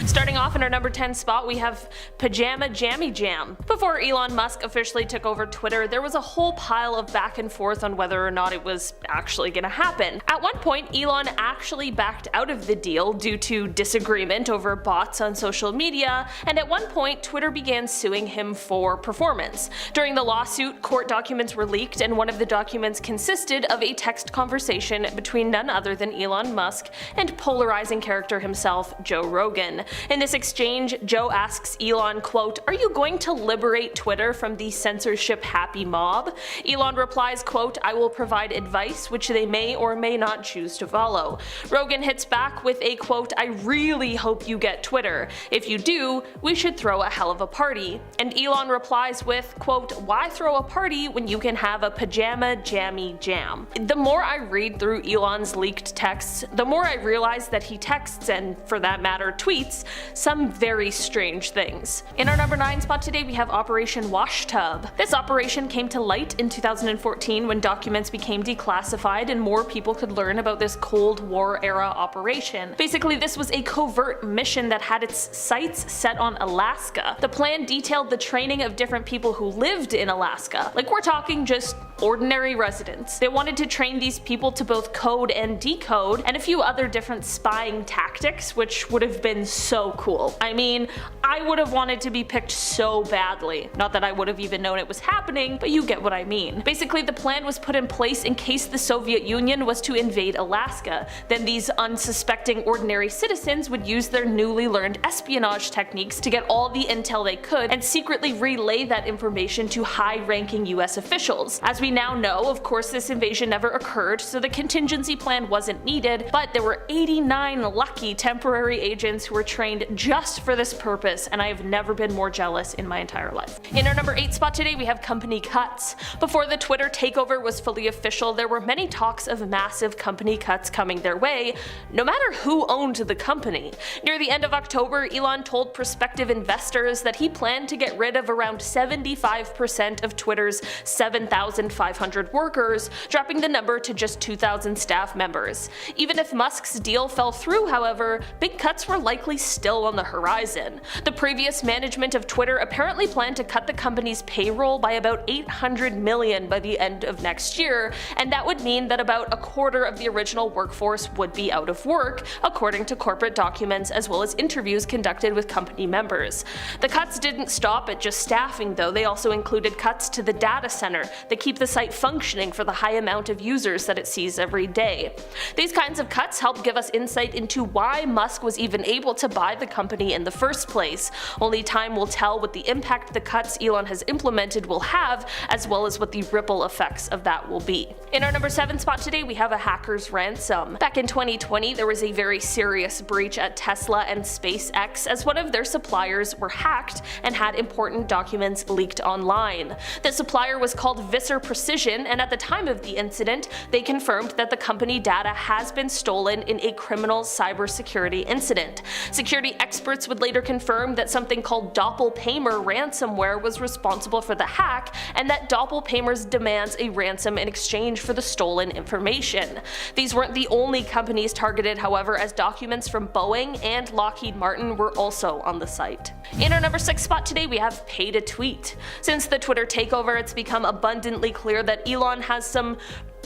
Starting off in our number 10 spot, we have Pajama Jammy Jam. Before Elon Musk officially took over Twitter, there was a whole pile of back and forth on whether or not it was actually gonna happen. At one point, Elon actually backed out of the deal due to disagreement over bots on social media, and at one point, Twitter began suing him for performance. During the lawsuit, court documents were leaked, and one of the documents consisted of a text conversation between none other than Elon Musk and polarizing character himself, Joe Rogan. In this exchange, Joe asks Elon, quote, "Are you going to liberate Twitter from the censorship-happy mob?" Elon replies, quote, "I will provide advice which they may or may not choose to follow." Rogan hits back with a quote, "I really hope you get Twitter. If you do, we should throw a hell of a party." And Elon replies with, quote, "Why throw a party when you can have a pajama jammy jam?" The more I read through Elon's leaked texts, the more I realize that he texts, and for that matter tweets, some very strange things. In our number 9 spot today, we have Operation WASHTUB. This operation came to light in 2014 when documents became declassified and more people could learn about this Cold War era operation. Basically, this was a covert mission that had its sights set on Alaska. The plan detailed the training of different people who lived in Alaska. Like, we're talking just ordinary residents. They wanted to train these people to both code and decode, and a few other different spying tactics, which would have been so cool. I mean, I would have wanted to be picked so badly. Not that I would have even known it was happening, but you get what I mean. Basically, the plan was put in place in case the Soviet Union was to invade Alaska. Then these unsuspecting ordinary citizens would use their newly learned espionage techniques to get all the intel they could and secretly relay that information to high-ranking US officials. As we now know, of course, this invasion never occurred, so the contingency plan wasn't needed, but there were 89 lucky temporary agents who were trained just for this purpose, and I have never been more jealous in my entire life. In our number 8 spot today, we have company cuts. Before the Twitter takeover was fully official, there were many talks of massive company cuts coming their way, no matter who owned the company. Near the end of October, Elon told prospective investors that he planned to get rid of around 75% of Twitter's 7,500 workers, dropping the number to just 2,000 staff members. Even if Musk's deal fell through, however, big cuts were likely still on the horizon. The previous management of Twitter apparently planned to cut the company's payroll by about $800 million by the end of next year, and that would mean that about a quarter of the original workforce would be out of work, according to corporate documents as well as interviews conducted with company members. The cuts didn't stop at just staffing though, they also included cuts to the data center that keep the site functioning for the high amount of users that it sees every day. These kinds of cuts help give us insight into why Musk was even able to buy the company in the first place. Only time will tell what the impact the cuts Elon has implemented will have, as well as what the ripple effects of that will be. In our number 7 spot today, we have a hacker's ransom. Back in 2020, there was a very serious breach at Tesla and SpaceX as one of their suppliers were hacked and had important documents leaked online. The supplier was called Visser Precision, and at the time of the incident, they confirmed that the company data has been stolen in a criminal cybersecurity incident. Security experts would later confirm that something called doppelpaymer ransomware was responsible for the hack, and that doppelpaymers demands a ransom in exchange for the stolen information. These weren't the only companies targeted, however, as documents from Boeing and Lockheed Martin were also on the site. In our number 6 spot today, we have pay to tweet. Since the Twitter takeover, it's become abundantly clear that Elon has some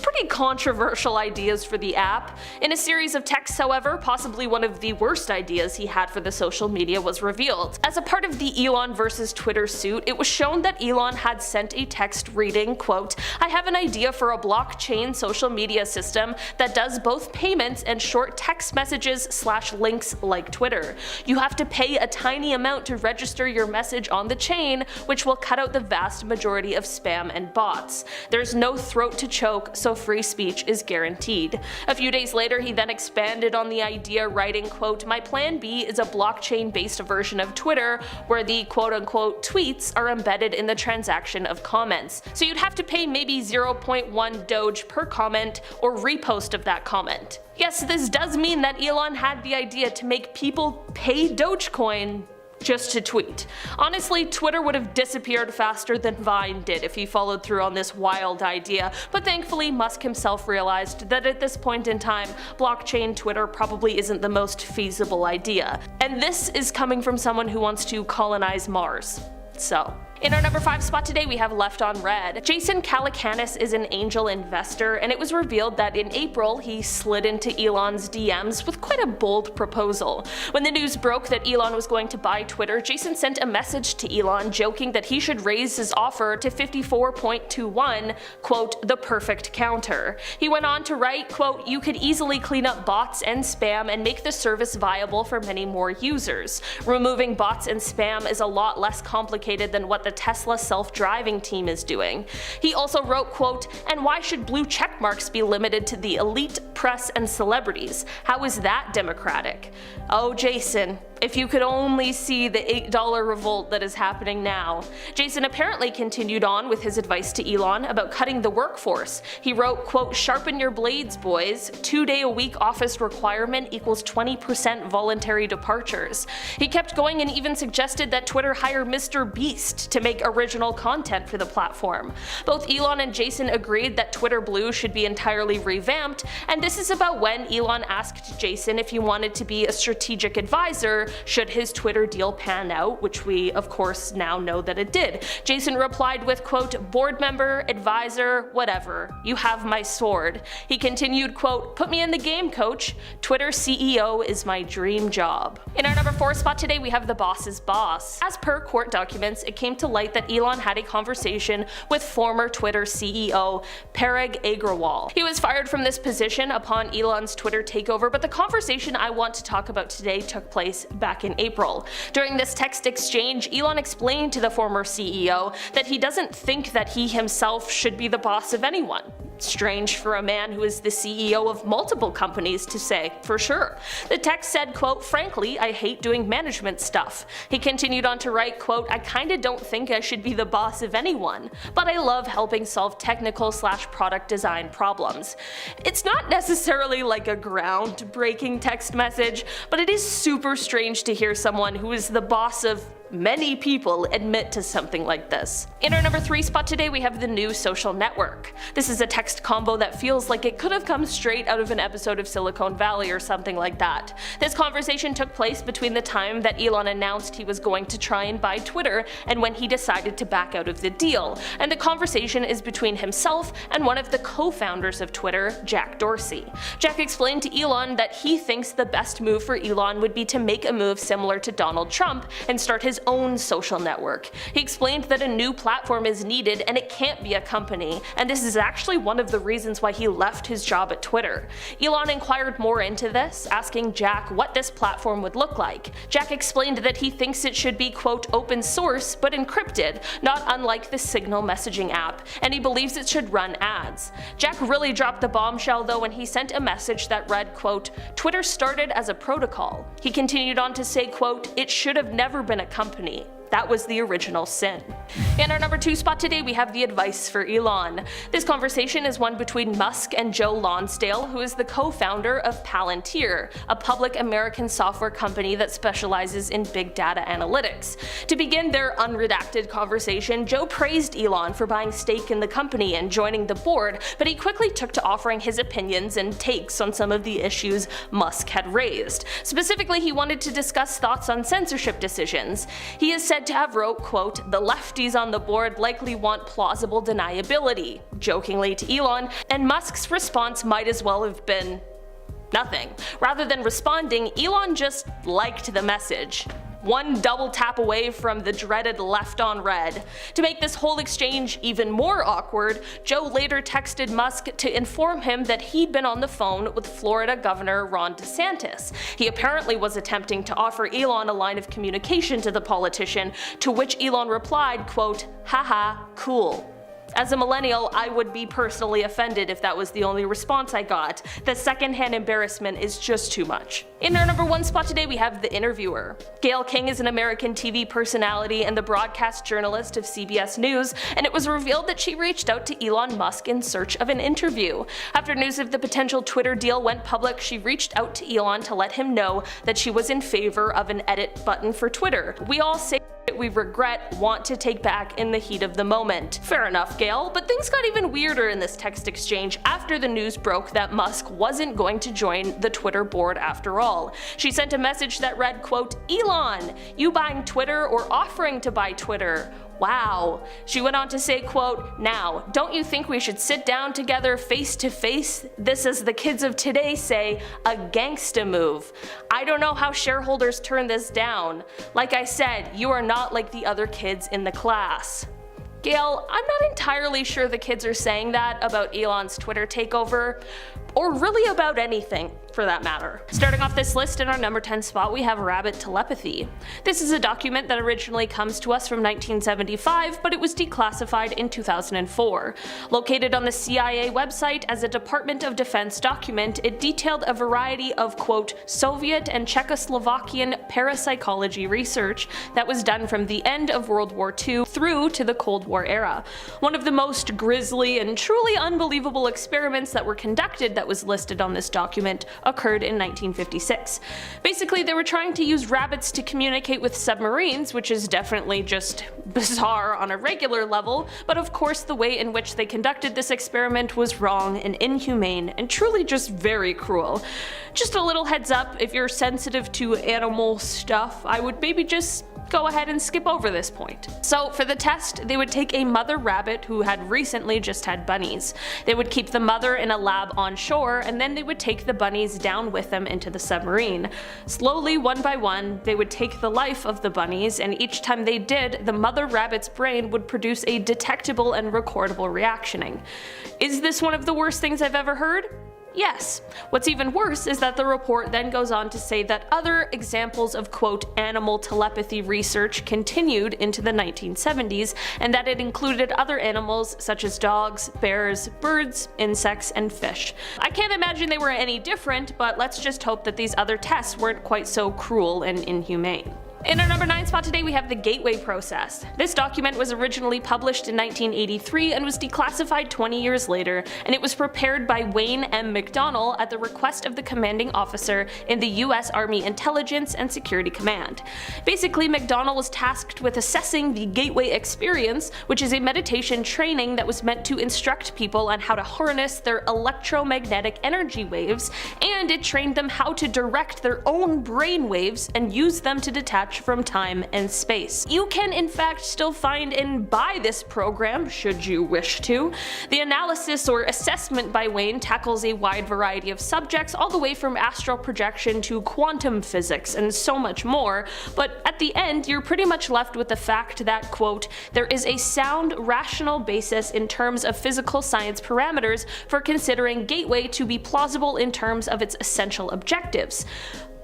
pretty controversial ideas for the app. In a series of texts, however, possibly one of the worst ideas he had for the social media was revealed. As a part of the Elon versus Twitter suit, it was shown that Elon had sent a text reading, quote, "I have an idea for a blockchain social media system that does both payments and short text messages / links like Twitter. You have to pay a tiny amount to register your message on the chain, which will cut out the vast majority of spam and bots. There's no throat to choke, so free speech is guaranteed." A few days later, he then expanded on the idea, writing, quote, "My plan B is a blockchain-based version of Twitter where the quote-unquote tweets are embedded in the transaction of comments. So you'd have to pay maybe 0.1 Doge per comment or repost of that comment." Yes, this does mean that Elon had the idea to make people pay Dogecoin just to tweet. Honestly, Twitter would have disappeared faster than Vine did if he followed through on this wild idea, but thankfully Musk himself realized that at this point in time, blockchain Twitter probably isn't the most feasible idea. And this is coming from someone who wants to colonize Mars. So. In our number 5 spot today, we have Left on Red. Jason Calacanis is an angel investor, and it was revealed that in April he slid into Elon's DMs with quite a bold proposal. When the news broke that Elon was going to buy Twitter, Jason sent a message to Elon joking that he should raise his offer to 54.21, quote, the perfect counter. He went on to write, quote, you could easily clean up bots and spam and make the service viable for many more users. Removing bots and spam is a lot less complicated than what the Tesla self-driving team is doing. He also wrote, quote, and why should blue checkmarks be limited to the elite, press, and celebrities? How is that democratic? Oh, Jason, if you could only see the $8 revolt that is happening now. Jason apparently continued on with his advice to Elon about cutting the workforce. He wrote, quote, sharpen your blades, boys. 2-day-a-week office requirement equals 20% voluntary departures. He kept going and even suggested that Twitter hire Mr. Beast to make original content for the platform. Both Elon and Jason agreed that Twitter Blue should be entirely revamped, and this is about when Elon asked Jason if he wanted to be a strategic advisor should his Twitter deal pan out, which we of course now know that it did. Jason replied with, quote, board member, advisor, whatever, you have my sword. He continued, quote, put me in the game, coach. Twitter CEO is my dream job. In our number 4 spot today, we have the boss's boss. As per court documents, it came to light that Elon had a conversation with former Twitter CEO Parag Agrawal. He was fired from this position upon Elon's Twitter takeover, but the conversation I want to talk about today took place back in April. During this text exchange, Elon explained to the former CEO that he doesn't think that he himself should be the boss of anyone. Strange for a man who is the CEO of multiple companies to say, for sure. The text said, quote, frankly, I hate doing management stuff. He continued on to write, quote, I kinda don't think I should be the boss of anyone, but I love helping solve technical/product design problems. It's not necessarily like a groundbreaking text message, but it is super strange to hear someone who is the boss of many people admit to something like this. In our number 3 spot today, we have the new social network. This is a text combo that feels like it could have come straight out of an episode of Silicon Valley or something like that. This conversation took place between the time that Elon announced he was going to try and buy Twitter and when he decided to back out of the deal, and the conversation is between himself and one of the co-founders of Twitter, Jack Dorsey. Jack explained to Elon that he thinks the best move for Elon would be to make a move similar to Donald Trump and start his own social network. He explained that a new platform is needed and it can't be a company, and this is actually one of the reasons why he left his job at Twitter. Elon inquired more into this, asking Jack what this platform would look like. Jack explained that he thinks it should be, quote, open source but encrypted, not unlike the Signal messaging app, and he believes it should run ads. Jack really dropped the bombshell though when he sent a message that read, quote, Twitter started as a protocol. He continued on to say, quote, it should have never been a company. That was the original sin. In our number 2 spot today, we have the advice for Elon. This conversation is one between Musk and Joe Lonsdale, who is the co-founder of Palantir, a public American software company that specializes in big data analytics. To begin their unredacted conversation, Joe praised Elon for buying stake in the company and joining the board, but he quickly took to offering his opinions and takes on some of the issues Musk had raised. Specifically, he wanted to discuss thoughts on censorship decisions. He is said to have wrote, quote, the lefties on the board likely want plausible deniability, jokingly to Elon, and Musk's response might as well have been nothing. Rather than responding, Elon just liked the message. One double tap away from the dreaded left on red. To make this whole exchange even more awkward, Joe later texted Musk to inform him that he'd been on the phone with Florida Governor Ron DeSantis. He apparently was attempting to offer Elon a line of communication to the politician, to which Elon replied, quote, haha, cool. As a millennial, I would be personally offended if that was the only response I got. The secondhand embarrassment is just too much. In our number 1 spot today we have The Interviewer. Gayle King is an American TV personality and the broadcast journalist of CBS News, and it was revealed that she reached out to Elon Musk in search of an interview. After news of the potential Twitter deal went public, she reached out to Elon to let him know that she was in favor of an edit button for Twitter. We all say we regret, want to take back in the heat of the moment. Fair enough, Gayle, but things got even weirder in this text exchange after the news broke that Musk wasn't going to join the Twitter board after all. She sent a message that read, quote, "Elon, you buying Twitter or offering to buy Twitter? Wow." She went on to say, quote, "Now, don't you think we should sit down together face to face? This, as the kids of today say, a gangsta move. I don't know how shareholders turn this down. Like I said, you are not like the other kids in the class." Gayle, I'm not entirely sure the kids are saying that about Elon's Twitter takeover, or really about anything for that matter. Starting off this list in our number 10 spot we have Rabbit Telepathy. This is a document that originally comes to us from 1975, but it was declassified in 2004. Located on the CIA website as a Department of Defense document, it detailed a variety of, quote, Soviet and Czechoslovakian parapsychology research that was done from the end of World War II through to the Cold War era. One of the most grisly and truly unbelievable experiments that were conducted that was listed on this document occurred in 1956. Basically, they were trying to use rabbits to communicate with submarines, which is definitely just bizarre on a regular level, but of course the way in which they conducted this experiment was wrong and inhumane and truly just very cruel. Just a little heads up, if you're sensitive to animal stuff, I would maybe just go ahead and skip over this point. So for the test, they would take a mother rabbit who had recently just had bunnies. They would keep the mother in a lab on shore, and then they would take the bunnies down with them into the submarine. Slowly, one by one, they would take the life of the bunnies, and each time they did, the mother rabbit's brain would produce a detectable and recordable reactioning. Is this one of the worst things I've ever heard? Yes. What's even worse is that the report then goes on to say that other examples of, quote, animal telepathy research continued into the 1970s, and that it included other animals such as dogs, bears, birds, insects, and fish. I can't imagine they were any different, but let's just hope that these other tests weren't quite so cruel and inhumane. In our number 9 spot today we have the Gateway Process. This document was originally published in 1983 and was declassified 20 years later, and it was prepared by Wayne M. McDonnell at the request of the commanding officer in the US Army Intelligence and Security Command. Basically, McDonnell was tasked with assessing the Gateway experience, which is a meditation training that was meant to instruct people on how to harness their electromagnetic energy waves, and it trained them how to direct their own brain waves and use them to detach from time and space. You can in fact still find and buy this program should you wish to. The analysis or assessment by Wayne tackles a wide variety of subjects, all the way from astral projection to quantum physics and so much more, but at the end you're pretty much left with the fact that, quote, there is a sound, rational basis in terms of physical science parameters for considering Gateway to be plausible in terms of its essential objectives.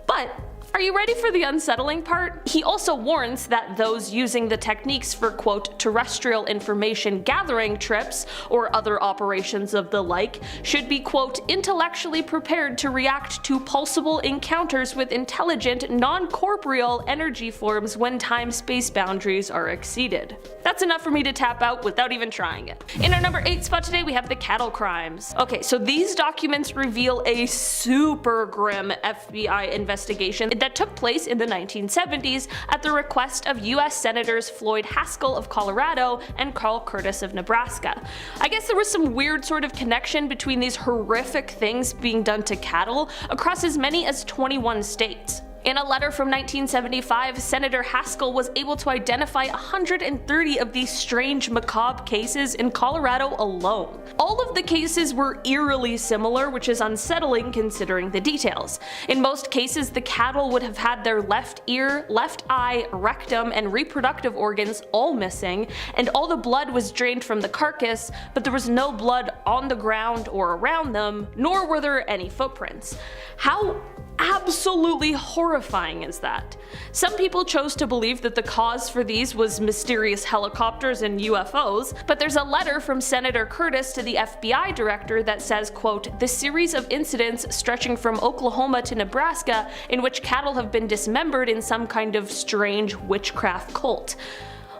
But are you ready for the unsettling part? He also warns that those using the techniques for, quote, terrestrial information gathering trips or other operations of the like should be, quote, intellectually prepared to react to pulsable encounters with intelligent, non-corporeal energy forms when time-space boundaries are exceeded. That's enough for me to tap out without even trying it. In our number 8 spot today we have the cattle crimes. Okay, so these documents reveal a super grim FBI investigation that took place in the 1970s at the request of US Senators Floyd Haskell of Colorado and Carl Curtis of Nebraska. I guess there was some weird sort of connection between these horrific things being done to cattle across as many as 21 states. In a letter from 1975, Senator Haskell was able to identify 130 of these strange, macabre cases in Colorado alone. All of the cases were eerily similar, which is unsettling considering the details. In most cases, the cattle would have had their left ear, left eye, rectum, and reproductive organs all missing, and all the blood was drained from the carcass, but there was no blood on the ground or around them, nor were there any footprints. How absolutely horrifying is that? Some people chose to believe that the cause for these was mysterious helicopters and UFOs, but there's a letter from Senator Curtis to the FBI director that says, quote, "The series of incidents stretching from Oklahoma to Nebraska in which cattle have been dismembered in some kind of strange witchcraft cult."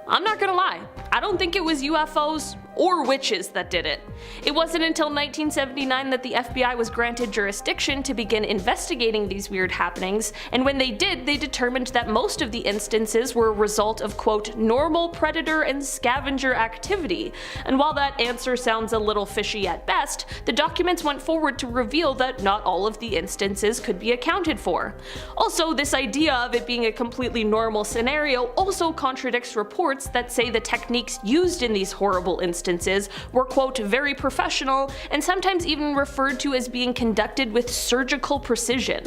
I'm not gonna lie, I don't think it was UFOs or witches that did it. It wasn't until 1979 that the FBI was granted jurisdiction to begin investigating these weird happenings, and when they did, they determined that most of the instances were a result of, quote, "normal predator and scavenger activity." And while that answer sounds a little fishy at best, the documents went forward to reveal that not all of the instances could be accounted for. Also, this idea of it being a completely normal scenario also contradicts reports that say the techniques used in these horrible instances were, quote, "very professional and sometimes even referred to as being conducted with surgical precision."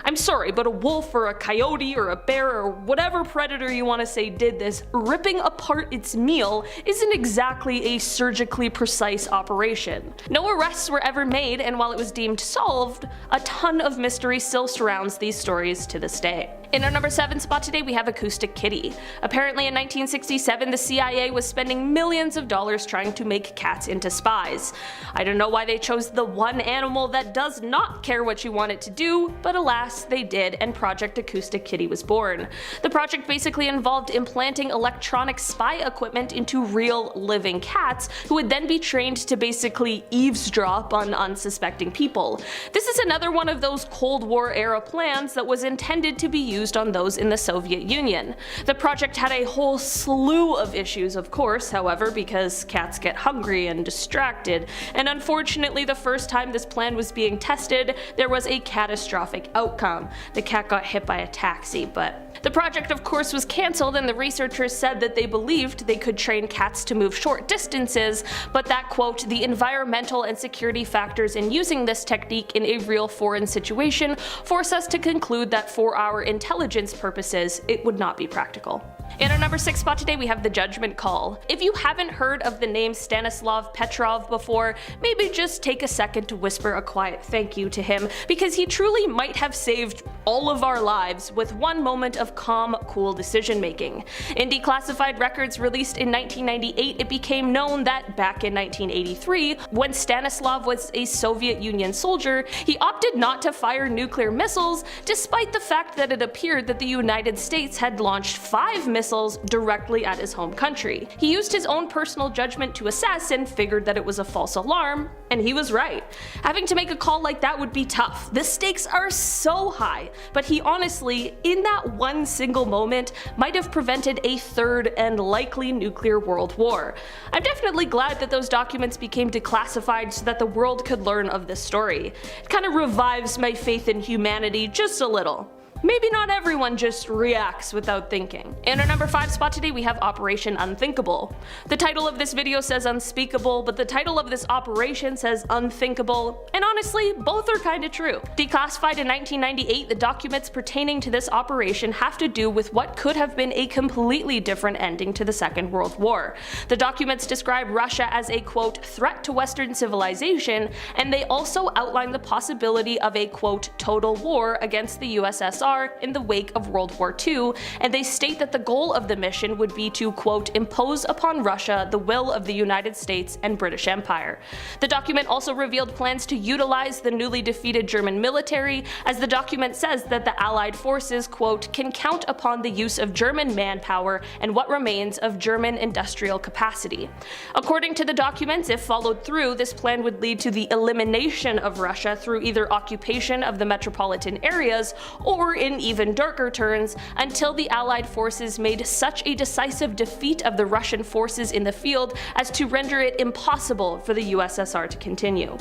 I'm sorry, but a wolf or a coyote or a bear or whatever predator you want to say did this, ripping apart its meal isn't exactly a surgically precise operation. No arrests were ever made, and while it was deemed solved, a ton of mystery still surrounds these stories to this day. In our number 7 spot today, we have Acoustic Kitty. Apparently in 1967, the CIA was spending millions of dollars trying to make cats into spies. I don't know why they chose the one animal that does not care what you want it to do, but alas, they did, and Project Acoustic Kitty was born. The project basically involved implanting electronic spy equipment into real living cats, who would then be trained to basically eavesdrop on unsuspecting people. This is another one of those Cold War era plans that was intended to be used on those in the Soviet Union. The project had a whole slew of issues, of course, however, because cats get hungry and distracted, and unfortunately the first time this plan was being tested, there was a catastrophic outcome. The cat got hit by a taxi, but the project of course was cancelled, and the researchers said that they believed they could train cats to move short distances, but that, quote, "the environmental and security factors in using this technique in a real foreign situation force us to conclude that for our intelligence purposes, it would not be practical." In our number 6 spot today, we have The Judgment Call. If you haven't heard of the name Stanislav Petrov before, maybe just take a second to whisper a quiet thank you to him, because he truly might have saved all of our lives with one moment of calm, cool decision making. In declassified records released in 1998, it became known that back in 1983, when Stanislav was a Soviet Union soldier, he opted not to fire nuclear missiles, despite the fact that it appeared that the United States had launched 5 missiles directly at his home country. He used his own personal judgment to assess and figured that it was a false alarm, and he was right. Having to make a call like that would be tough. The stakes are so high, but he honestly, in that one single moment, might have prevented a third and likely nuclear world war. I'm definitely glad that those documents became declassified so that the world could learn of this story. It kind of revives my faith in humanity just a little. Maybe not everyone just reacts without thinking. In our number 5 spot today, we have Operation Unthinkable. The title of this video says unspeakable, but the title of this operation says unthinkable, and honestly, both are kinda true. Declassified in 1998, the documents pertaining to this operation have to do with what could have been a completely different ending to the Second World War. The documents describe Russia as a, quote, "threat to Western civilization," and they also outline the possibility of a, quote, "total war against the USSR in the wake of World War II, and they state that the goal of the mission would be to, quote, "impose upon Russia the will of the United States and British Empire." The document also revealed plans to utilize the newly defeated German military, as the document says that the Allied forces, quote, "can count upon the use of German manpower and what remains of German industrial capacity." According to the documents, if followed through, this plan would lead to the elimination of Russia through either occupation of the metropolitan areas, or in even darker turns, until the Allied forces made such a decisive defeat of the Russian forces in the field as to render it impossible for the USSR to continue.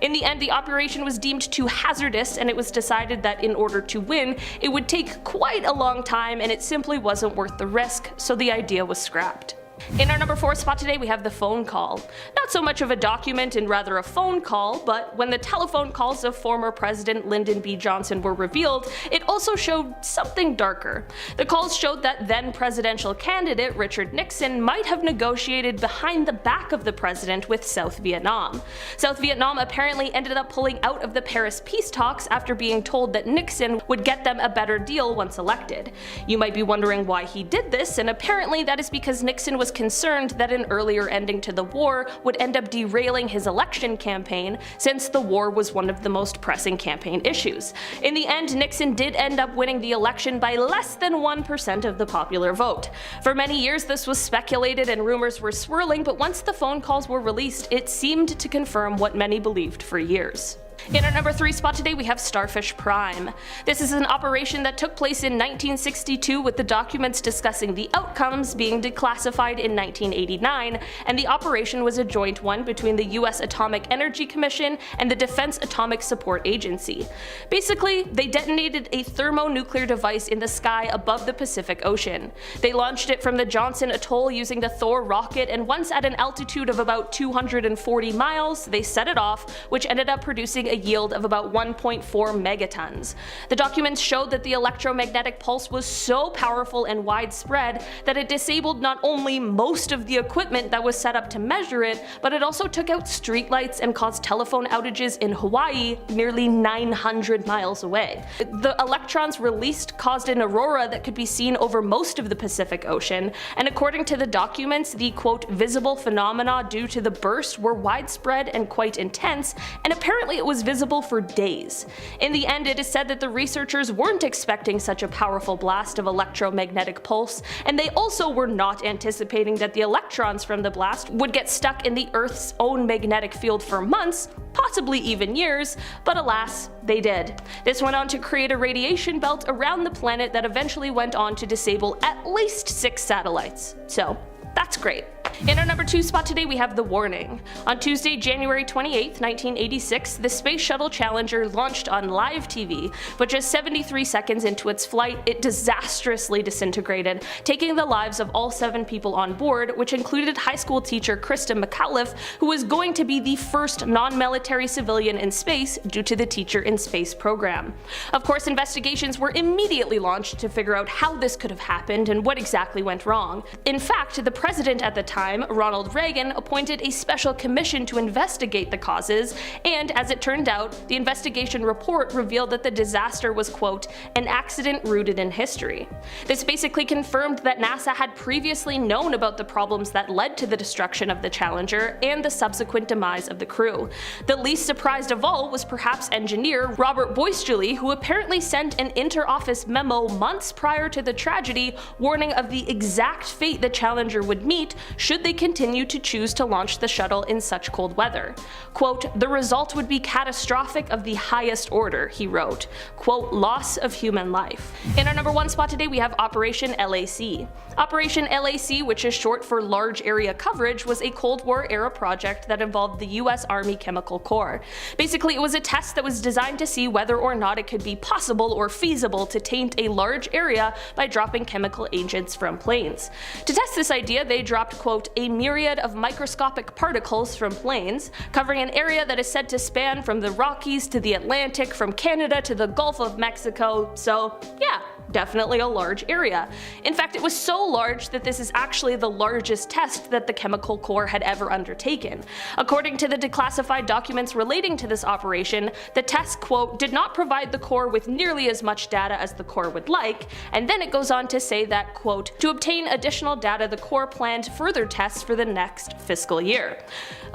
In the end, the operation was deemed too hazardous, and it was decided that in order to win, it would take quite a long time and it simply wasn't worth the risk, so the idea was scrapped. In our number 4 spot today we have the phone call. Not so much of a document and rather a phone call, but when the telephone calls of former President Lyndon B. Johnson were revealed, it also showed something darker. The calls showed that then presidential candidate Richard Nixon might have negotiated behind the back of the president with South Vietnam. South Vietnam apparently ended up pulling out of the Paris peace talks after being told that Nixon would get them a better deal once elected. You might be wondering why he did this, and apparently that is because Nixon was concerned that an earlier ending to the war would end up derailing his election campaign, since the war was one of the most pressing campaign issues. In the end, Nixon did end up winning the election by less than 1% of the popular vote. For many years this was speculated and rumors were swirling, but once the phone calls were released, it seemed to confirm what many believed for years. In our number 3 spot today we have Starfish Prime. This is an operation that took place in 1962, with the documents discussing the outcomes being declassified in 1989, and the operation was a joint one between the US Atomic Energy Commission and the Defense Atomic Support Agency. Basically, they detonated a thermonuclear device in the sky above the Pacific Ocean. They launched it from the Johnson Atoll using the Thor rocket, and once at an altitude of about 240 miles, they set it off, which ended up producing a yield of about 1.4 megatons. The documents showed that the electromagnetic pulse was so powerful and widespread that it disabled not only most of the equipment that was set up to measure it, but it also took out streetlights and caused telephone outages in Hawaii, nearly 900 miles away. The electrons released caused an aurora that could be seen over most of the Pacific Ocean, and according to the documents, the quote visible phenomena due to the burst were widespread and quite intense, and apparently it was visible for days. In the end, it is said that the researchers weren't expecting such a powerful blast of electromagnetic pulse, and they also were not anticipating that the electrons from the blast would get stuck in the Earth's own magnetic field for months, possibly even years, but alas, they did. This went on to create a radiation belt around the planet that eventually went on to disable at least 6 satellites. So, that's great. In our number 2 spot today we have The Warning. On Tuesday, January 28, 1986, the Space Shuttle Challenger launched on live TV, but just 73 seconds into its flight, it disastrously disintegrated, taking the lives of all 7 people on board, which included high school teacher Krista McAuliffe, who was going to be the first non-military civilian in space due to the Teacher in Space program. Of course, investigations were immediately launched to figure out how this could have happened and what exactly went wrong. In fact, the president at the time, Ronald Reagan, appointed a special commission to investigate the causes, and as it turned out, the investigation report revealed that the disaster was, quote, an accident rooted in history. This basically confirmed that NASA had previously known about the problems that led to the destruction of the Challenger and the subsequent demise of the crew. The least surprised of all was perhaps engineer Robert Boisjoli, who apparently sent an inter-office memo months prior to the tragedy warning of the exact fate the Challenger would meet should they continue to choose to launch the shuttle in such cold weather. Quote, the result would be catastrophic of the highest order, he wrote. Quote, loss of human life. In our number 1 spot today we have Operation LAC. Operation LAC, which is short for Large Area Coverage, was a Cold War era project that involved the US Army Chemical Corps. Basically, it was a test that was designed to see whether or not it could be possible or feasible to taint a large area by dropping chemical agents from planes. To test this idea, they dropped, quote, a myriad of microscopic particles from planes, covering an area that is said to span from the Rockies to the Atlantic, from Canada to the Gulf of Mexico, so yeah, definitely a large area. In fact, it was so large that this is actually the largest test that the Chemical Corps had ever undertaken. According to the declassified documents relating to this operation, the test, quote, did not provide the Corps with nearly as much data as the Corps would like, and then it goes on to say that, quote, to obtain additional data the Corps planned further tests for the next fiscal year.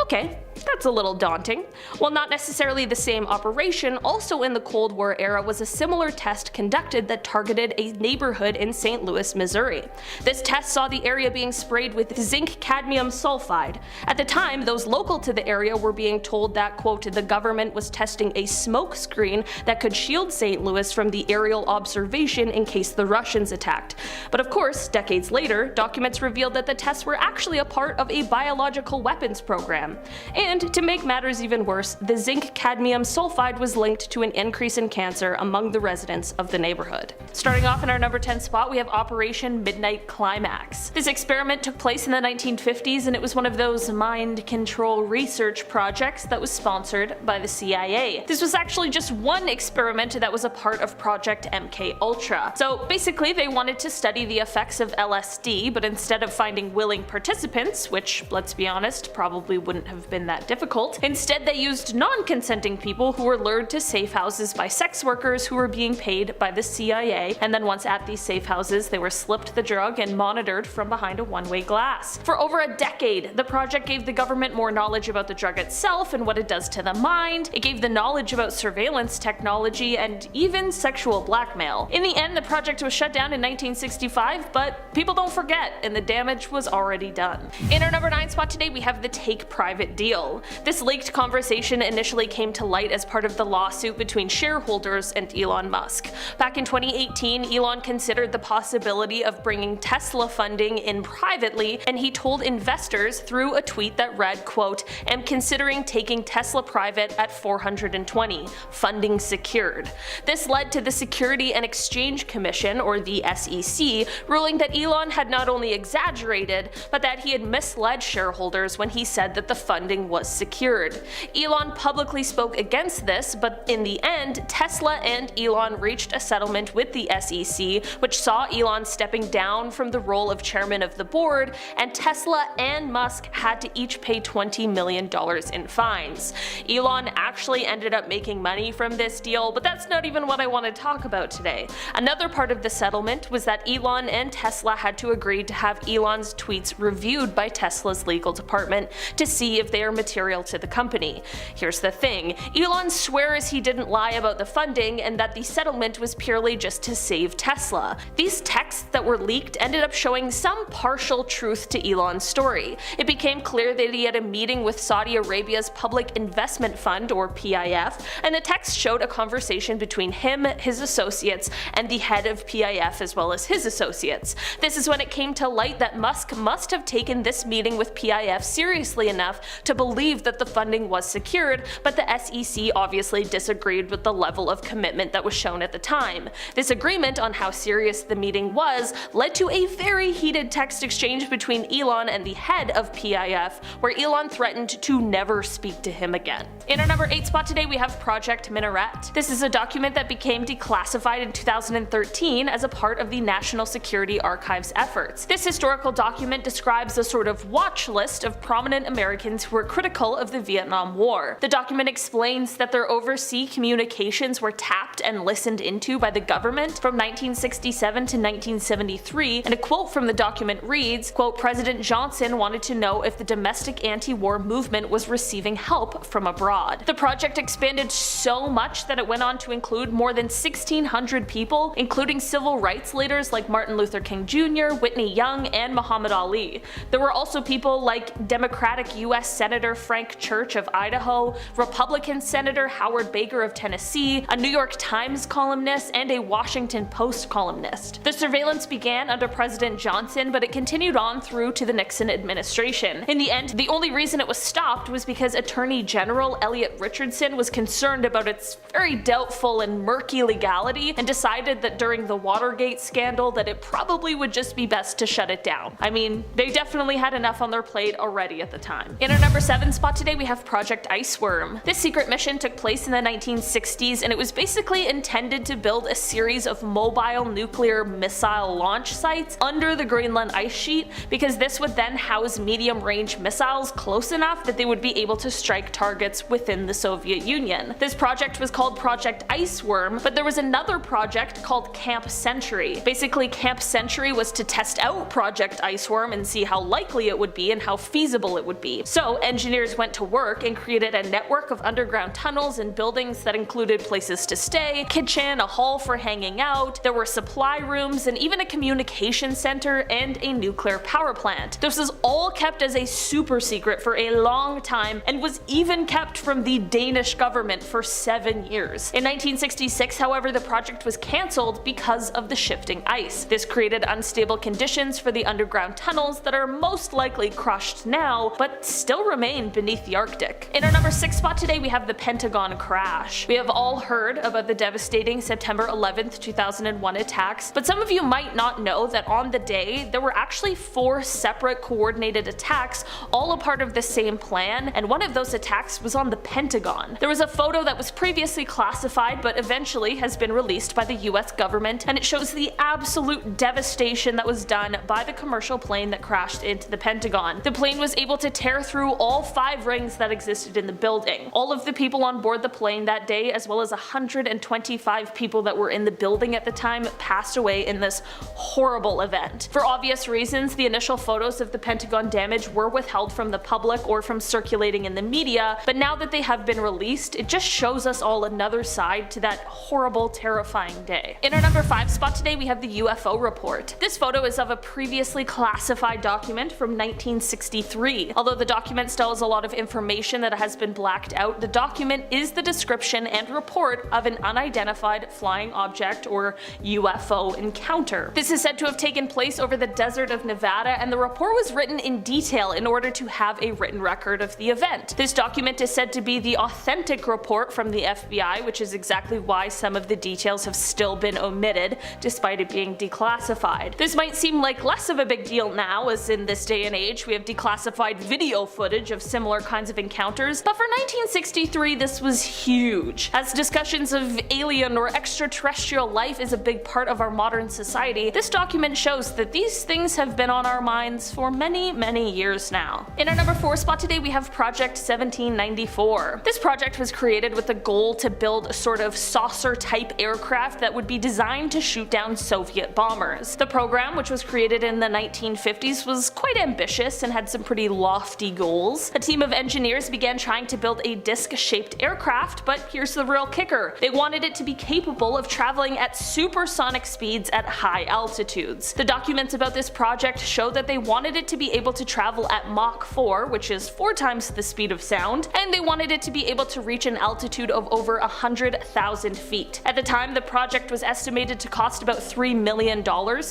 Okay, that's a little daunting. While not necessarily the same operation, also in the Cold War era was a similar test conducted that targeted a neighborhood in St. Louis, Missouri. This test saw the area being sprayed with zinc cadmium sulfide. At the time, those local to the area were being told that, quote, the government was testing a smoke screen that could shield St. Louis from the aerial observation in case the Russians attacked. But of course, decades later, documents revealed that the tests were actually a part of a biological weapons program. And And to make matters even worse, the zinc cadmium sulfide was linked to an increase in cancer among the residents of the neighborhood. Starting off in our number 10 spot, we have Operation Midnight Climax. This experiment took place in the 1950s, and it was one of those mind control research projects that was sponsored by the CIA. This was actually just one experiment that was a part of Project MKUltra. So basically they wanted to study the effects of LSD, but instead of finding willing participants, which, let's be honest, probably wouldn't have been that difficult, instead they used non-consenting people who were lured to safe houses by sex workers who were being paid by the CIA, and then once at these safe houses they were slipped the drug and monitored from behind a one-way glass. For over a decade, the project gave the government more knowledge about the drug itself and what it does to the mind. It gave the knowledge about surveillance technology and even sexual blackmail. In the end, the project was shut down in 1965, but people don't forget, and the damage was already done. In our number 9 spot today, we have the take private deal. This leaked conversation initially came to light as part of the lawsuit between shareholders and Elon Musk. Back in 2018, Elon considered the possibility of bringing Tesla funding in privately, and he told investors through a tweet that read, quote, "Am considering taking Tesla private at 420, funding secured." This led to the Security and Exchange Commission, or the SEC, ruling that Elon had not only exaggerated, but that he had misled shareholders when he said that the funding was secured. Elon publicly spoke against this, but in the end, Tesla and Elon reached a settlement with the SEC, which saw Elon stepping down from the role of chairman of the board, and Tesla and Musk had to each pay $20 million in fines. Elon actually ended up making money from this deal, but that's not even what I want to talk about today. Another part of the settlement was that Elon and Tesla had to agree to have Elon's tweets reviewed by Tesla's legal department to see if they are material to the company. Here's the thing, Elon swears he didn't lie about the funding and that the settlement was purely just to save Tesla. These texts that were leaked ended up showing some partial truth to Elon's story. It became clear that he had a meeting with Saudi Arabia's Public Investment Fund, or PIF, and the text showed a conversation between him, his associates, and the head of PIF as well as his associates. This is when it came to light that Musk must have taken this meeting with PIF seriously enough to believe that the funding was secured, but the SEC obviously disagreed with the level of commitment that was shown at the time. This agreement on how serious the meeting was led to a very heated text exchange between Elon and the head of PIF, where Elon threatened to never speak to him again. In our number 8 spot today, we have Project Minaret. This is a document that became declassified in 2013 as a part of the National Security Archive's efforts. This historical document describes a sort of watch list of prominent Americans who were critical of the Vietnam War. The document explains that their overseas communications were tapped and listened into by the government from 1967 to 1973, and a quote from the document reads, quote, "President Johnson wanted to know if the domestic anti-war movement was receiving help from abroad." The project expanded so much that it went on to include more than 1,600 people, including civil rights leaders like Martin Luther King Jr., Whitney Young, and Muhammad Ali. There were also people like Democratic U.S. Senator Frank Church of Idaho, Republican Senator Howard Baker of Tennessee, a New York Times columnist, and a Washington Post columnist. The surveillance began under President Johnson, but it continued on through to the Nixon administration. In the end, the only reason it was stopped was because Attorney General Elliot Richardson was concerned about its very doubtful and murky legality and decided that during the Watergate scandal that it probably would just be best to shut it down. I mean, they definitely had enough on their plate already at the time. In our number 7 spot today, we have Project Iceworm. This secret mission took place in the 1960s, and it was basically intended to build a series of mobile nuclear missile launch sites under the Greenland ice sheet, because this would then house medium-range missiles close enough that they would be able to strike targets within the Soviet Union. This project was called Project Iceworm, but there was another project called Camp Century. Basically, Camp Century was to test out Project Iceworm and see how likely it would be and how feasible it would be. So engineers went to work and created a network of underground tunnels and buildings that included places to stay, kitchen, a hall for hanging out, there were supply rooms, and even a communication center and a nuclear power plant. This was all kept as a super secret for a long time and was even kept from the Danish government for 7 years. In 1966, however, the project was cancelled because of the shifting ice. This created unstable conditions for the underground tunnels that are most likely crushed now, but still remain plane beneath the Arctic. In our number 6 spot today, we have the Pentagon crash. We have all heard about the devastating September 11th, 2001 attacks, but some of you might not know that on the day, there were actually 4 separate coordinated attacks, all a part of the same plan, and one of those attacks was on the Pentagon. There was a photo that was previously classified but eventually has been released by the US government, and it shows the absolute devastation that was done by the commercial plane that crashed into the Pentagon. The plane was able to tear through all 5 rings that existed in the building. All of the people on board the plane that day, as well as 125 people that were in the building at the time, passed away in this horrible event. For obvious reasons, the initial photos of the Pentagon damage were withheld from the public or from circulating in the media, but now that they have been released, it just shows us all another side to that horrible, terrifying day. In our number 5 spot today, we have the UFO report. This photo is of a previously classified document from 1963. Although the document still has a lot of information that has been blacked out, the document is the description and report of an unidentified flying object or UFO encounter. This is said to have taken place over the desert of Nevada, and the report was written in detail in order to have a written record of the event. This document is said to be the authentic report from the FBI, which is exactly why some of the details have still been omitted, despite it being declassified. This might seem like less of a big deal now, as in this day and age we have declassified video footage of similar kinds of encounters, but for 1963 this was huge. As discussions of alien or extraterrestrial life is a big part of our modern society, this document shows that these things have been on our minds for many years now. In our number 4 spot today, we have Project 1794. This project was created with the goal to build a sort of saucer-type aircraft that would be designed to shoot down Soviet bombers. The program, which was created in the 1950s, was quite ambitious and had some pretty lofty goals. A team of engineers began trying to build a disc-shaped aircraft, but here's the real kicker. They wanted it to be capable of traveling at supersonic speeds at high altitudes. The documents about this project show that they wanted it to be able to travel at Mach 4, which is 4 times the speed of sound, and they wanted it to be able to reach an altitude of over 100,000 feet. At the time, the project was estimated to cost about $3 million,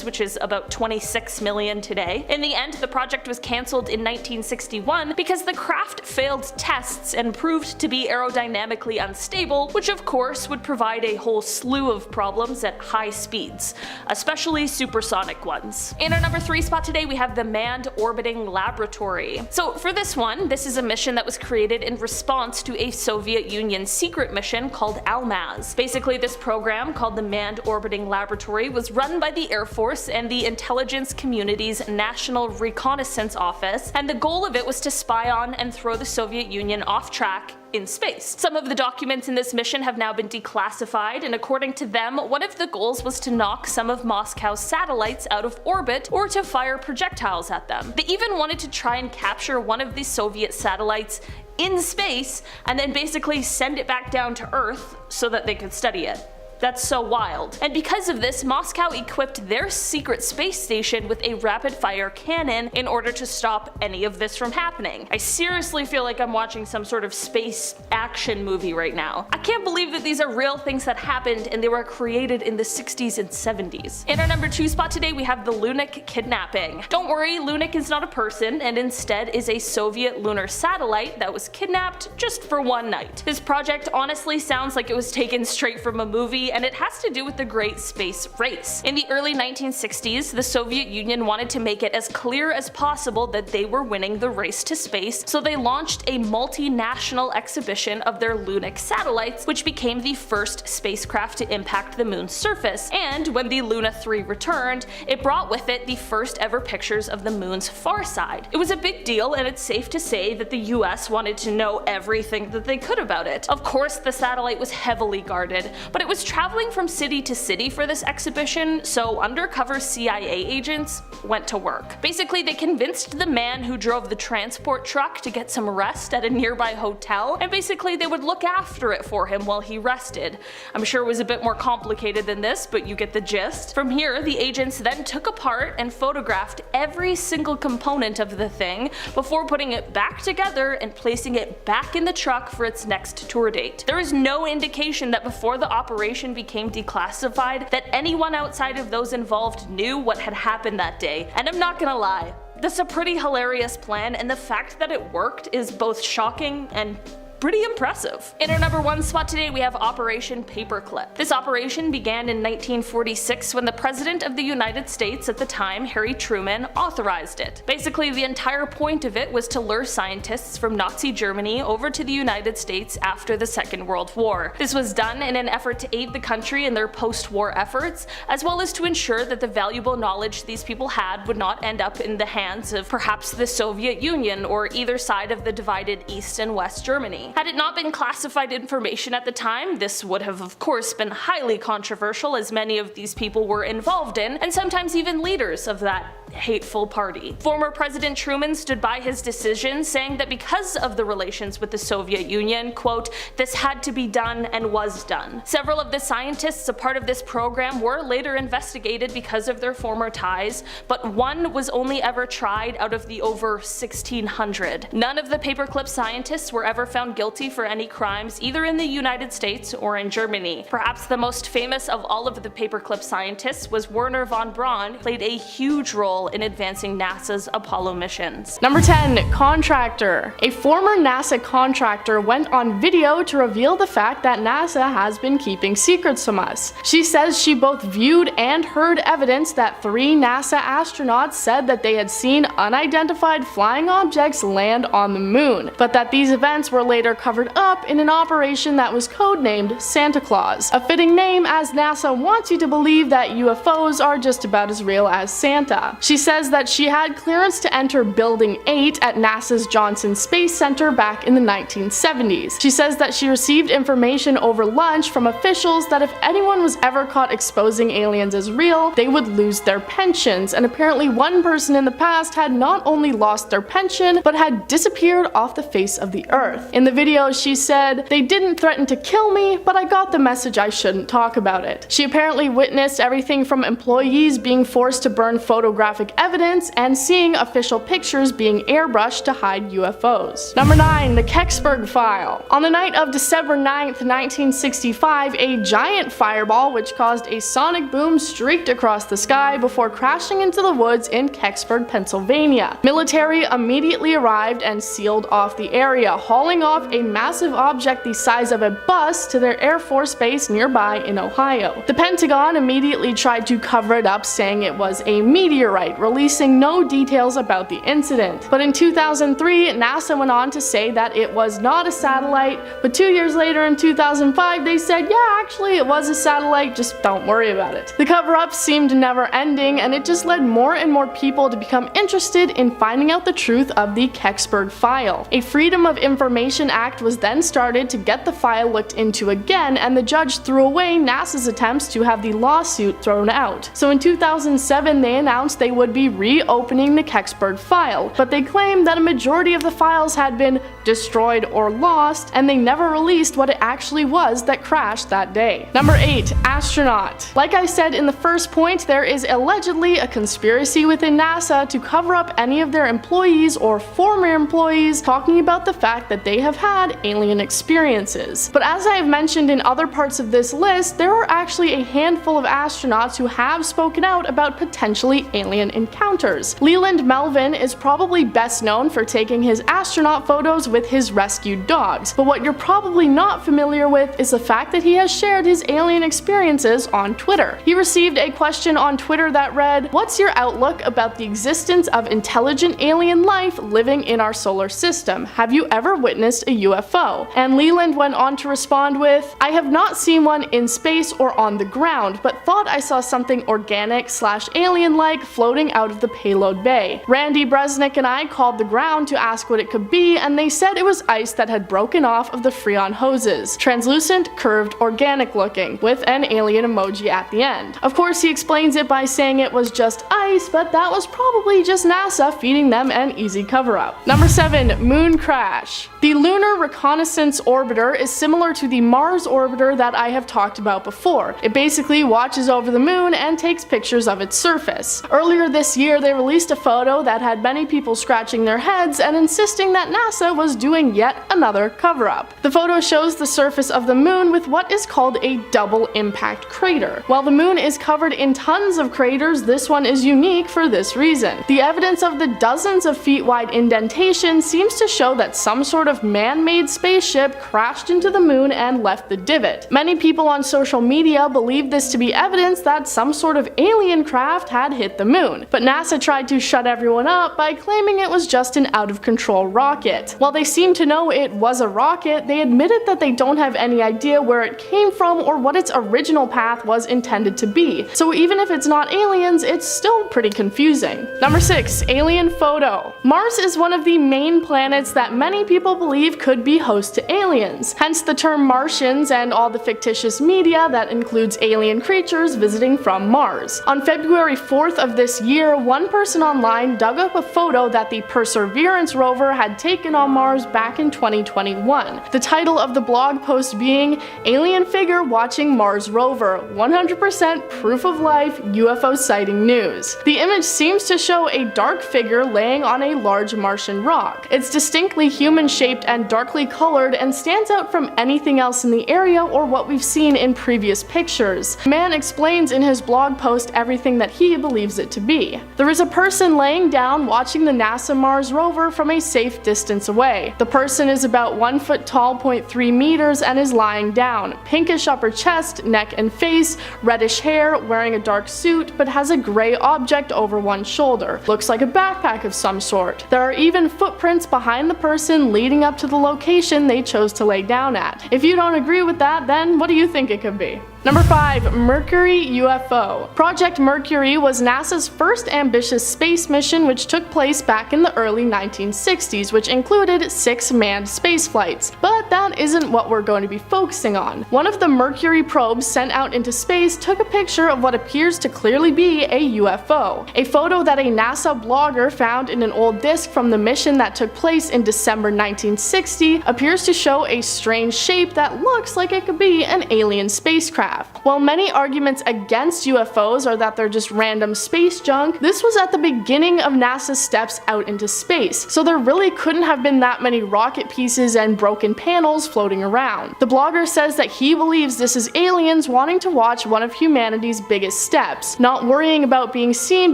which is about $26 million today. In the end, the project was cancelled in 1961 because the craft failed tests and proved to be aerodynamically unstable, which of course would provide a whole slew of problems at high speeds, especially supersonic ones. In our number 3 spot today, we have the Manned Orbiting Laboratory. So for this one, this is a mission that was created in response to a Soviet Union secret mission called ALMAZ. Basically, this program, called the Manned Orbiting Laboratory, was run by the Air Force and the intelligence community's National Reconnaissance Office, and the goal of it was to spy on and throw the Soviet Union off track in space. Some of the documents in this mission have now been declassified, and according to them, one of the goals was to knock some of Moscow's satellites out of orbit or to fire projectiles at them. They even wanted to try and capture one of the Soviet satellites in space and then basically send it back down to Earth so that they could study it. That's so wild. And because of this, Moscow equipped their secret space station with a rapid-fire cannon in order to stop any of this from happening. I seriously feel like I'm watching some sort of space action movie right now. I can't believe that these are real things that happened and they were created in the 60s and 70s. In our number 2 spot today, we have the LUNIK kidnapping. Don't worry, LUNIK is not a person and instead is a Soviet lunar satellite that was kidnapped just for one night. This project honestly sounds like it was taken straight from a movie, and it has to do with the Great Space Race. In the early 1960s, the Soviet Union wanted to make it as clear as possible that they were winning the race to space, so they launched a multinational exhibition of their LUNIK satellites, which became the first spacecraft to impact the moon's surface. And when the Luna 3 returned, it brought with it the first ever pictures of the moon's far side. It was a big deal, and it's safe to say that the US wanted to know everything that they could about it. Of course, the satellite was heavily guarded, but it was traveling from city to city for this exhibition, so undercover CIA agents went to work. Basically, they convinced the man who drove the transport truck to get some rest at a nearby hotel, and basically they would look after it for him while he rested. I'm sure it was a bit more complicated than this, but you get the gist. From here, the agents then took apart and photographed every single component of the thing before putting it back together and placing it back in the truck for its next tour date. There is no indication that before the operation became declassified that anyone outside of those involved knew what had happened that day, and I'm not gonna lie, That's a pretty hilarious plan, and the fact that it worked is both shocking and pretty impressive. In our number 1 spot today, we have Operation Paperclip. This operation began in 1946 when the President of the United States at the time, Harry Truman, authorized it. Basically, the entire point of it was to lure scientists from Nazi Germany over to the United States after the Second World War. This was done in an effort to aid the country in their post-war efforts, as well as to ensure that the valuable knowledge these people had would not end up in the hands of perhaps the Soviet Union or either side of the divided East and West Germany. Had it not been classified information at the time, this would have of course been highly controversial, as many of these people were involved in, and sometimes even leaders of that hateful party. Former President Truman stood by his decision, saying that because of the relations with the Soviet Union, quote, this had to be done and was done. Several of the scientists a part of this program were later investigated because of their former ties, but one was only ever tried out of the over 1,600. None of the paperclip scientists were ever found guilty for any crimes either in the United States or in Germany. Perhaps the most famous of all of the paperclip scientists was Wernher von Braun, played a huge role in advancing NASA's Apollo missions. Number 10. Contractor. A former NASA contractor went on video to reveal the fact that NASA has been keeping secrets from us. She says she both viewed and heard evidence that 3 NASA astronauts said that they had seen unidentified flying objects land on the moon, but that these events were later covered up in an operation that was codenamed Santa Claus, a fitting name as NASA wants you to believe that UFOs are just about as real as Santa. She says that she had clearance to enter Building 8 at NASA's Johnson Space Center back in the 1970s. She says that she received information over lunch from officials that if anyone was ever caught exposing aliens as real, they would lose their pensions, and apparently one person in the past had not only lost their pension, but had disappeared off the face of the earth. In the video, she said, "They didn't threaten to kill me, but I got the message I shouldn't talk about it." She apparently witnessed everything from employees being forced to burn photographic evidence and seeing official pictures being airbrushed to hide UFOs. Number 9. The KECKSBURG File. On the night of December 9th, 1965, a giant fireball which caused a sonic boom streaked across the sky before crashing into the woods in Kecksburg, Pennsylvania. Military immediately arrived and sealed off the area, hauling off a massive object the size of a bus to their Air Force base nearby in Ohio. The Pentagon immediately tried to cover it up, saying it was a meteorite, releasing no details about the incident. But in 2003, NASA went on to say that it was not a satellite, but 2 years later in 2005 they said, yeah, actually it was a satellite, just don't worry about it. The cover-up seemed never ending, and it just led more and more people to become interested in finding out the truth of the KECKSBURG file. A Freedom of Information Act was then started to get the file looked into again, and the judge threw away NASA's attempts to have the lawsuit thrown out. So in 2007 they announced they would be reopening the KECKSBURG file, but they claimed that a majority of the files had been destroyed or lost, and they never released what it actually was that crashed that day. Number 8. Astronaut. Like I said in the first point, there is allegedly a conspiracy within NASA to cover up any of their employees or former employees talking about the fact that they have had alien experiences. But as I have mentioned in other parts of this list, there are actually a handful of astronauts who have spoken out about potentially alien encounters. Leland Melvin is probably best known for taking his astronaut photos with his rescued dogs, but what you're probably not familiar with is the fact that he has shared his alien experiences on Twitter. He received a question on Twitter that read, "What's your outlook about the existence of intelligent alien life living in our solar system? Have you ever witnessed a UFO?" And Leland went on to respond with, "I have not seen one in space or on the ground, but thought I saw something organic/alien-like floating out of the payload bay. Randy Bresnick and I called the ground to ask what it could be, and they said it was ice that had broken off of the Freon hoses. Translucent, curved, organic looking, with an alien emoji at the end. Of course, he explains it by saying it was just ice, but that was probably just NASA feeding them an easy cover-up. Number 7. Moon crash. The Lunar Reconnaissance Orbiter is similar to the Mars Orbiter that I have talked about before. It basically watches over the moon and takes pictures of its surface. Earlier Later this year, they released a photo that had many people scratching their heads and insisting that NASA was doing yet another cover-up. The photo shows the surface of the moon with what is called a double impact crater. While the moon is covered in tons of craters, this one is unique for this reason. The evidence of the dozens of feet wide indentation seems to show that some sort of man-made spaceship crashed into the moon and left the divot. Many people on social media believe this to be evidence that some sort of alien craft had hit the moon, but NASA tried to shut everyone up by claiming it was just an out-of-control rocket. While they seem to know it was a rocket, they admitted that they don't have any idea where it came from or what its original path was intended to be, so even if it's not aliens, it's still pretty confusing. Number 6. Alien photo. Mars is one of the main planets that many people believe could be host to aliens, hence the term Martians and all the fictitious media that includes alien creatures visiting from Mars. On February 4th of this year, one person online dug up a photo that the Perseverance rover had taken on Mars back in 2021. The title of the blog post being "Alien Figure Watching Mars Rover, 100% Proof of Life UFO Sighting News." The image seems to show a dark figure laying on a large Martian rock. It's distinctly human-shaped and darkly colored and stands out from anything else in the area or what we've seen in previous pictures. The man explains in his blog post everything that he believes it to be. There is a person laying down watching the NASA Mars rover from a safe distance away. The person is about 1 foot tall, 0.3 meters, and is lying down. Pinkish upper chest, neck and face, reddish hair, wearing a dark suit, but has a gray object over one shoulder. Looks like a backpack of some sort. There are even footprints behind the person leading up to the location they chose to lay down at. If you don't agree with that, then what do you think it could be? Number 5. Mercury UFO. Project Mercury was NASA's first ambitious space mission, which took place back in the early 1960s, which included 6 manned space flights. But that isn't what we're going to be focusing on. One of the Mercury probes sent out into space took a picture of what appears to clearly be a UFO. A photo that a NASA blogger found in an old disk from the mission that took place in December 1960 appears to show a strange shape that looks like it could be an alien spacecraft. While many arguments against UFOs are that they're just random space junk, this was at the beginning of NASA's steps out into space, so there really couldn't have been that many rocket pieces and broken panels floating around. The blogger says that he believes this is aliens wanting to watch one of humanity's biggest steps, not worrying about being seen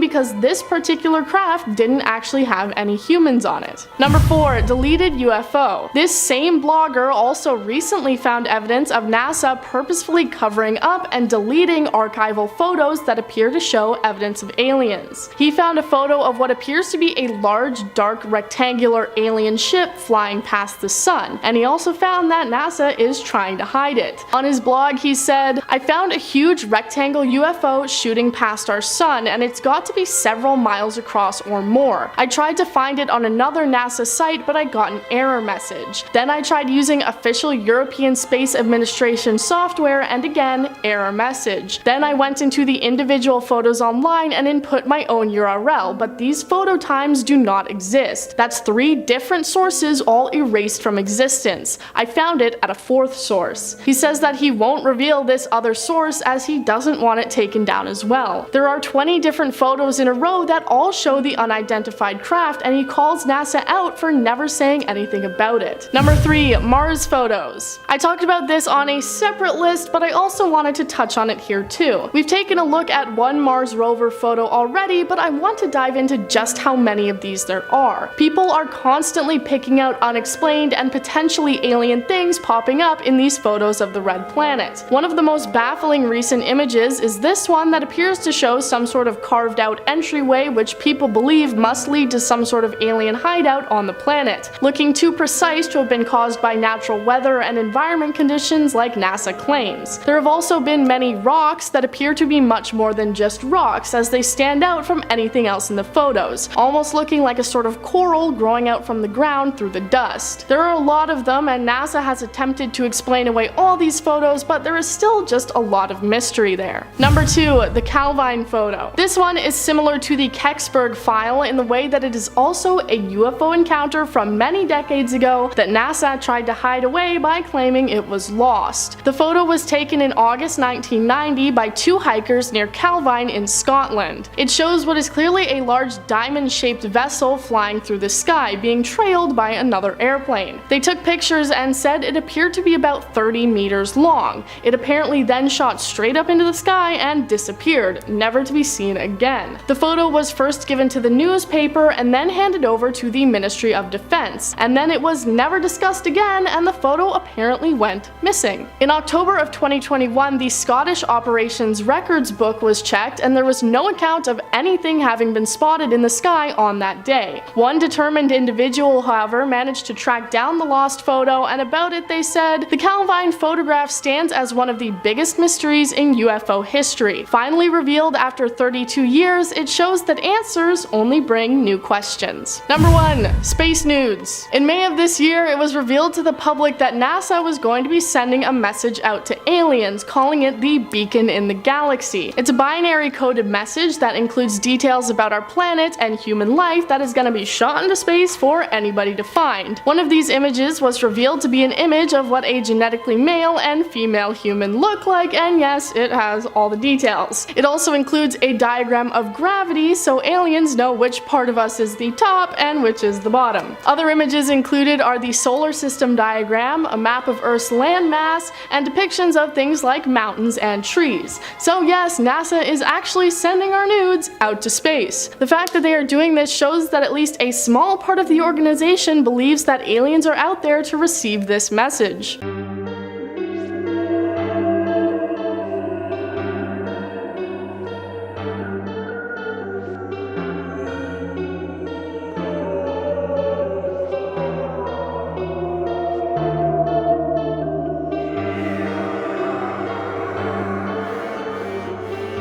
because this particular craft didn't actually have any humans on it. Number 4. Deleted UFO. This same blogger also recently found evidence of NASA purposefully covering up and deleting archival photos that appear to show evidence of aliens. He found a photo of what appears to be a large, dark, rectangular alien ship flying past the sun, and he also found that NASA is trying to hide it. On his blog, he said, "I found a huge rectangle UFO shooting past our sun, and it's got to be several miles across or more. I tried to find it on another NASA site, but I got an error message. Then I tried using official European Space Administration software, and again, error message. Then I went into the individual photos online and input my own URL, but these photo times do not exist. That's 3 different sources all erased from existence. I found it at a 4th source." He says that he won't reveal this other source as he doesn't want it taken down as well. There are 20 different photos in a row that all show the unidentified craft, and he calls NASA out for never saying anything about it. Number 3. Mars photos. I talked about this on a separate list, but I also wanted to touch on it here too. We've taken a look at one Mars rover photo already, but I want to dive into just how many of these there are. People are constantly picking out unexplained and potentially alien things popping up in these photos of the red planet. One of the most baffling recent images is this one that appears to show some sort of carved out entryway which people believe must lead to some sort of alien hideout on the planet, looking too precise to have been caused by natural weather and environment conditions like NASA claims. There have also been many rocks that appear to be much more than just rocks, as they stand out from anything else in the photos, almost looking like a sort of coral growing out from the ground through the dust. There are a lot of them, and and NASA has attempted to explain away all these photos, but there is still just a lot of mystery there. Number 2, the Calvine photo. This one is similar to the KECKSBURG file in the way that it is also a UFO encounter from many decades ago that NASA tried to hide away by claiming it was lost. The photo was taken in August 1990 by 2 hikers near Calvine in Scotland. It shows what is clearly a large diamond-shaped vessel flying through the sky, being trailed by another airplane. They took pictures and said it appeared to be about 30 meters long. It apparently then shot straight up into the sky and disappeared, never to be seen again. The photo was first given to the newspaper and then handed over to the Ministry of Defense, and then it was never discussed again, and the photo apparently went missing. In October of 2021, the Scottish Operations Records book was checked, and there was no account of anything having been spotted in the sky on that day. One determined individual, however, managed to track down the lost photo, and about it they said, "The Calvine photograph stands as one of the biggest mysteries in UFO history. Finally revealed after 32 years, it shows that answers only bring new questions." Number 1. Space nudes. In May of this year, it was revealed to the public that NASA was going to be sending a message out to aliens, calling it the Beacon in the Galaxy. It's a binary coded message that includes details about our planet and human life that is going to be shot into space for anybody to find. One of these images was revealed to be an image of what a genetically male and female human look like, and yes, it has all the details. It also includes a diagram of gravity so aliens know which part of us is the top and which is the bottom. Other images included are the solar system diagram, a map of Earth's landmass, and depictions of things like mountains and trees. So yes, NASA is actually sending our nudes out to space. The fact that they are doing this shows that at least a small part of the organization believes that aliens are out there to receive this message.